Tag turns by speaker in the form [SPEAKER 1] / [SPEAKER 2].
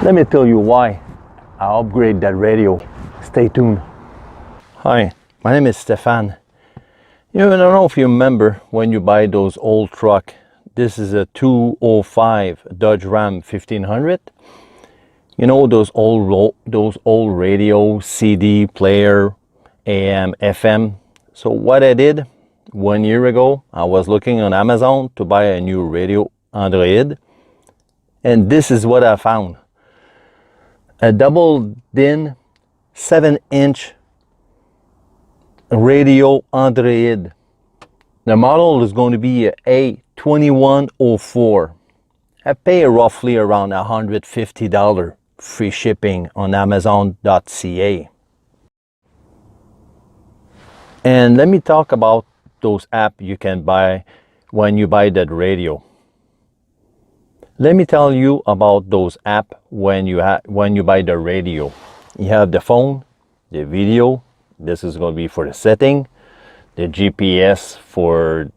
[SPEAKER 1] Let me tell you why I upgrade that radio. Stay tuned. Hi, my name is Stefan. I don't know if you remember when you buy those old truck. This is a 205 Dodge Ram 1500. You know those old radio, CD player, AM, FM. So what I did 1 year ago, I was looking on Amazon to buy a new radio Android, and this is what I found. A double DIN 7-inch radio Android. The model is going to be a A2104. I pay roughly around $150 free shipping on Amazon.ca. And let me talk about those apps you can buy when you buy that radio. Let me tell you about those apps when you buy the radio. You have the phone, the video. This is going to be for the setting, the GPS for